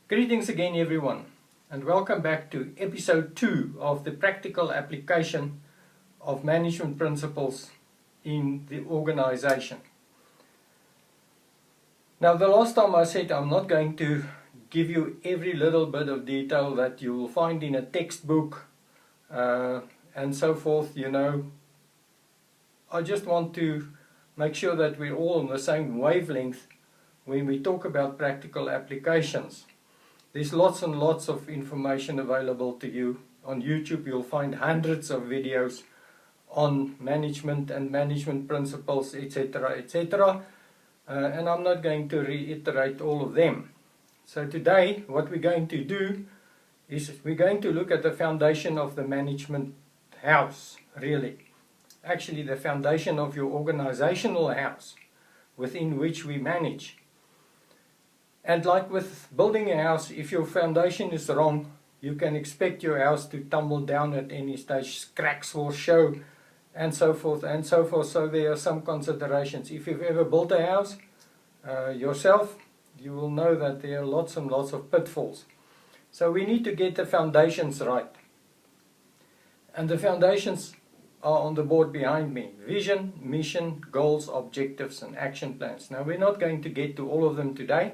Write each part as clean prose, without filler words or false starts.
Greetings again everyone, and welcome back to episode 2 of the practical application of management principles in the organization. Now, the last time I said I'm not going to give you every little bit of detail that you will find in a textbook and so forth, I just want to make sure that we're all on the same wavelength when we talk about practical applications. There's lots and lots of information available to you. On YouTube you'll find hundreds of videos on management and management principles, etc., etc. And I'm not going to reiterate all of them. So today what we're going to do is we're going to look at the foundation of the management house, really. Actually the foundation of your organizational house within which we manage. And like with building a house, if your foundation is wrong, you can expect your house to tumble down at any stage, cracks will show, and so forth and so forth. So there are some considerations. If you've ever built a house yourself, you will know that there are lots and lots of pitfalls. So we need to get the foundations right. And the foundations are on the board behind me. Vision, mission, goals, objectives, and action plans. Now we're not going to get to all of them today.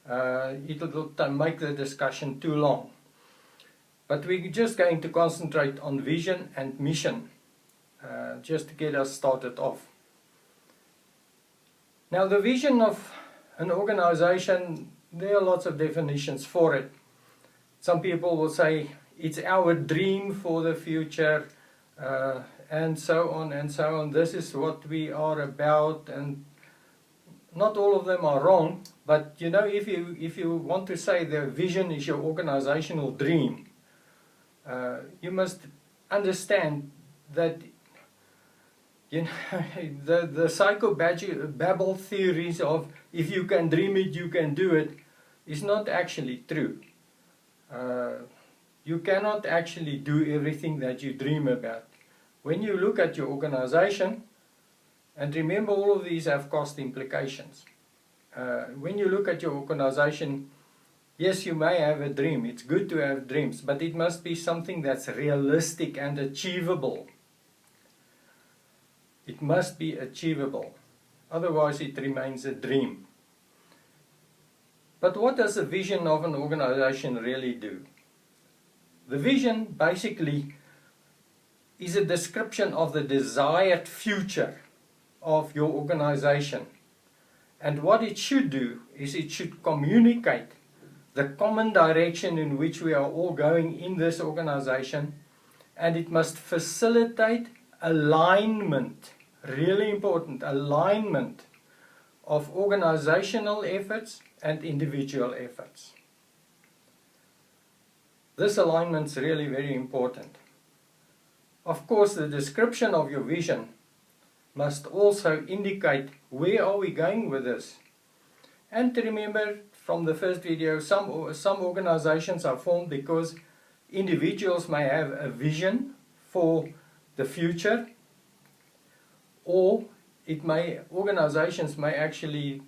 It'll make the discussion too long. But we're just going to concentrate on vision and mission, just to get us started off. Now the vision of an organization, there are lots of definitions for it. Some people will say it's our dream for the future, and so on and so on. This is what we are about, and not all of them are wrong, but if you want to say the vision is your organizational dream, you must understand that the psychobabble theories of if you can dream it, you can do it, is not actually true. You cannot actually do everything that you dream about. When you look at your organization, and remember, all of these have cost implications. When you look at your organization, yes, you may have a dream. It's good to have dreams, but it must be something that's realistic and achievable. It must be achievable. Otherwise, it remains a dream. But what does the vision of an organization really do? The vision basically is a description of the desired future of your organization, and what it should do is it should communicate the common direction in which we are all going in this organization, and it must facilitate alignment, really important, alignment of organizational efforts and individual efforts. This alignment is really very important. Of course, the description of your vision must also indicate where are we going with this. And to remember from the first video, some organizations are formed because individuals may have a vision for the future, or organizations may actually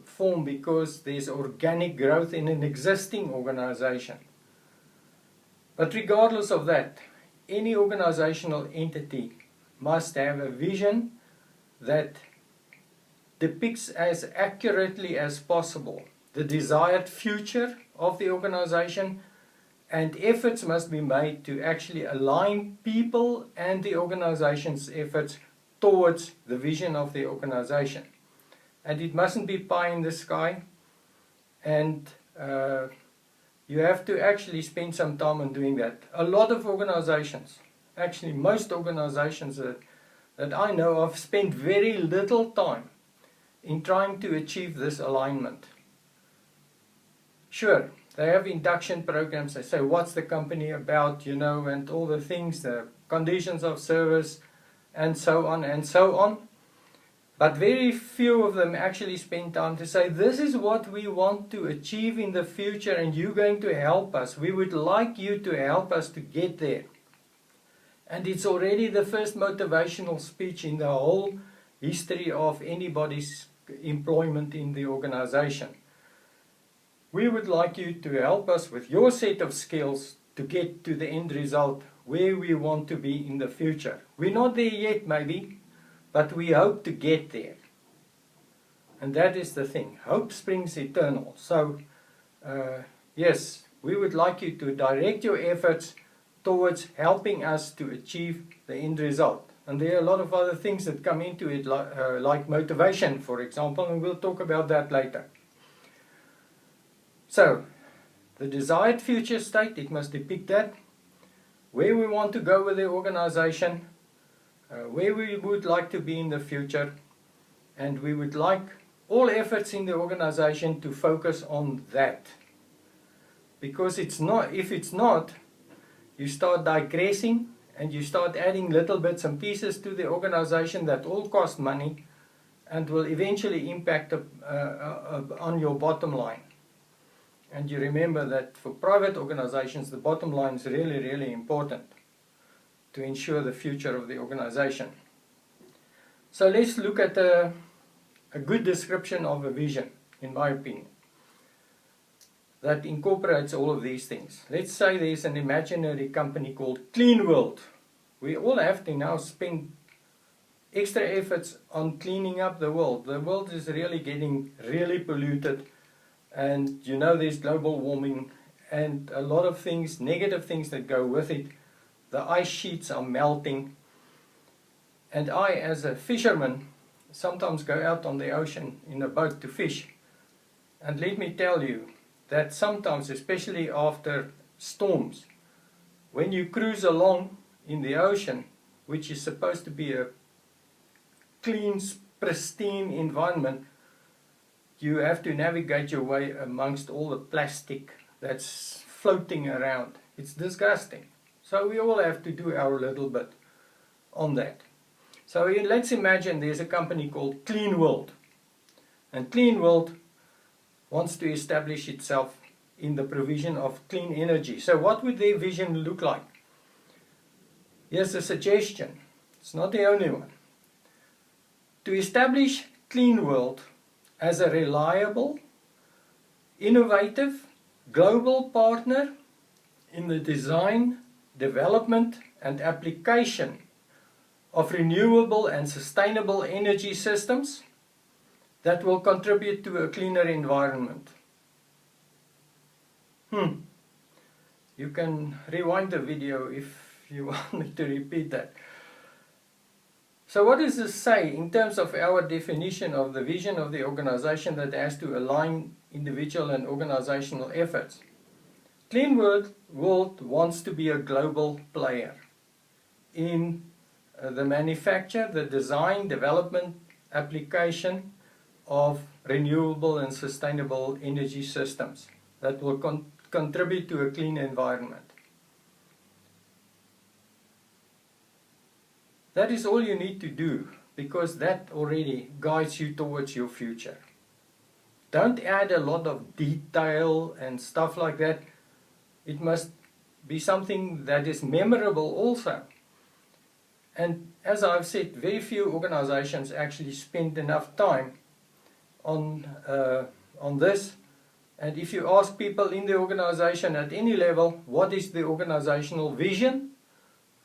form because there's organic growth in an existing organization. But regardless of that, any organizational entity must have a vision that depicts as accurately as possible the desired future of the organization, and efforts must be made to actually align people and the organization's efforts towards the vision of the organization. And it mustn't be pie in the sky, and you have to actually spend some time on doing that. A lot of organizations, actually most organizations that I know of, spend very little time in trying to achieve this alignment. Sure, they have induction programs, they say what's the company about, and all the things, the conditions of service, and so on and so on. But very few of them actually spend time to say, this is what we want to achieve in the future, and you're going to help us. We would like you to help us to get there. And it's already the first motivational speech in the whole history of anybody's employment in the organization. we would like you to help us with your set of skills to get to the end result where we want to be in the future. We're not there yet maybe, but we hope to get there. And that is the thing. Hope springs eternal. So, yes, we would like you to direct your efforts towards helping us to achieve the end result. And there are a lot of other things that come into it, like motivation, for example, and we'll talk about that later. So, the desired future state, it must depict that, where we want to go with the organization, where we would like to be in the future, and we would like all efforts in the organization to focus on that. Because if it's not, you start digressing and you start adding little bits and pieces to the organization that all cost money and will eventually impact on your bottom line. And you remember that for private organizations, the bottom line is really, really important to ensure the future of the organization. So let's look at a good description of a vision, in my opinion, that incorporates all of these things. Let's say there's an imaginary company called Clean World. We all have to now spend extra efforts on cleaning up the world. The world is really getting really polluted, and you know there's global warming and a lot of things, negative things that go with it. The ice sheets are melting, and I, as a fisherman, sometimes go out on the ocean in a boat to fish. And let me tell you that sometimes, especially after storms, when you cruise along in the ocean, which is supposed to be a clean, pristine environment, you have to navigate your way amongst all the plastic that's floating around. It's disgusting. So we all have to do our little bit on that. So let's imagine there's a company called Clean World. And Clean World wants to establish itself in the provision of clean energy. So what would their vision look like? Here's a suggestion. It's not the only one. To establish Clean World as a reliable, innovative, global partner in the design, development and application of renewable and sustainable energy systems that will contribute to a cleaner environment. You can rewind the video if you want me to repeat that. So what does this say in terms of our definition of the vision of the organization that has to align individual and organizational efforts? Clean World wants to be a global player in the manufacture, the design, development, application of renewable and sustainable energy systems that will contribute to a clean environment. That is all you need to do, because that already guides you towards your future. Don't add a lot of detail and stuff like that. It must be something that is memorable also. And as I've said, very few organizations actually spend enough time on this. And if you ask people in the organization at any level, what is the organizational vision,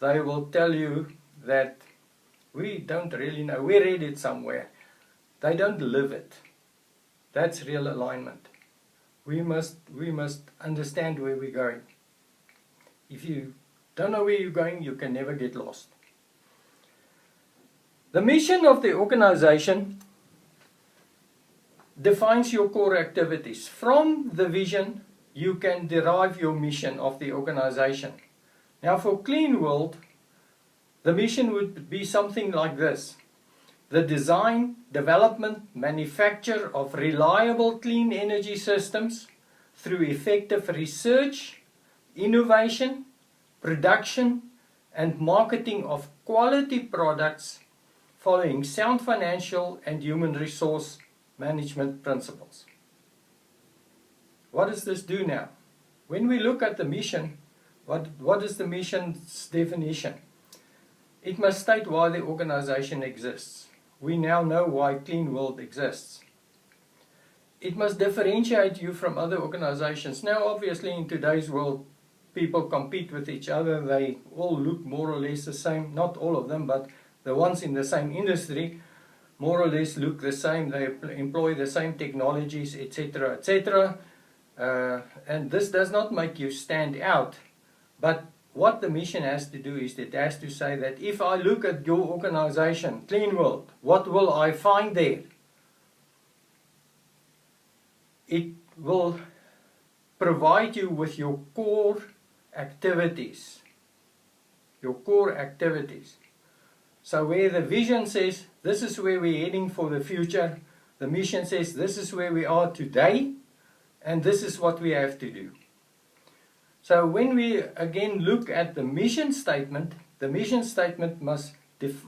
they will tell you that we don't really know. We read it somewhere. They don't live it. That's real alignment. We must understand where we're going. If you don't know where you're going, you can never get lost. The mission of the organization defines your core activities. From the vision, you can derive your mission of the organization. Now for Clean World, the mission would be something like this: the design, development, manufacture of reliable clean energy systems through effective research, innovation, production and marketing of quality products following sound financial and human resource management principles. What does this do now? When we look at the mission, what is the mission's definition? It must state why the organization exists. We now know why Clean World exists. it must differentiate you from other organizations. Now, obviously, in today's world, people compete with each other. They all look more or less the same. Not all of them, but the ones in the same industry more or less look the same. They employ the same technologies, etc., etc. And this does not make you stand out. But what the mission has to do is it has to say that if I look at your organization, Clean World, what will I find there? It will provide you with your core activities. Your core activities. So where the vision says, this is where we're heading for the future, the mission says, this is where we are today, and this is what we have to do. So when we again look at the mission statement must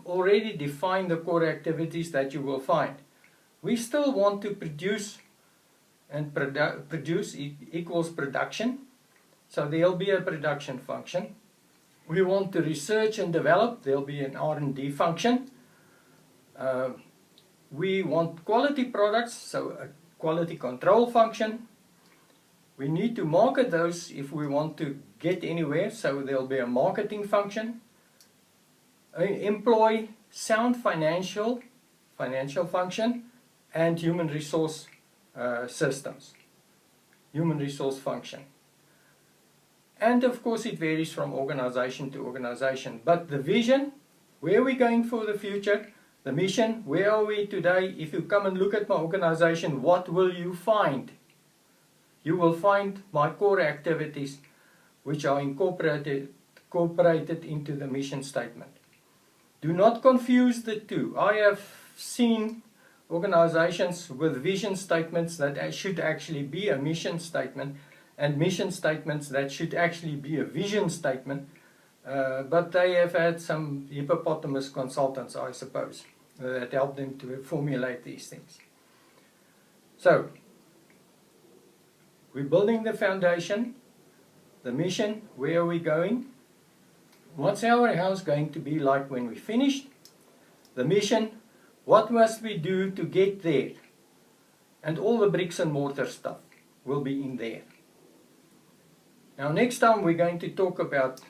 already define the core activities that you will find. We still want to produce, and produce equals production, so there'll be a production function. We want to research and develop, there'll be an R&D function. We want quality products, so a quality control function. We need to market those if we want to get anywhere, so there'll be a marketing function. Employ sound financial function, and human resource systems, human resource function. And of course it varies from organization to organization. But the vision, where are we going for the future? The mission, where are we today? If you come and look at my organization, what will you find? You will find my core activities, which are incorporated into the mission statement. Do not confuse the two. I have seen organizations with vision statements that should actually be a mission statement, and mission statements that should actually be a vision statement, but they have had some hippopotamus consultants, I suppose, that help them to formulate these things. So, we're building the foundation, the mission, where are we going? What's our house going to be like when we finished? The mission, what must we do to get there? And all the bricks and mortar stuff will be in there. Now next time we're going to talk about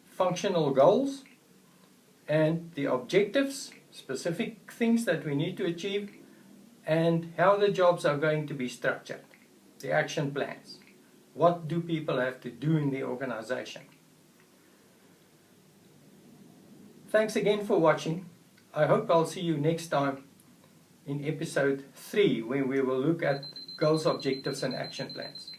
functional goals and the objectives, specific things that we need to achieve, and how the jobs are going to be structured, the action plans. What do people have to do in the organization? Thanks again for watching. I hope I'll see you next time in episode 3, when we will look at goals, objectives and action plans.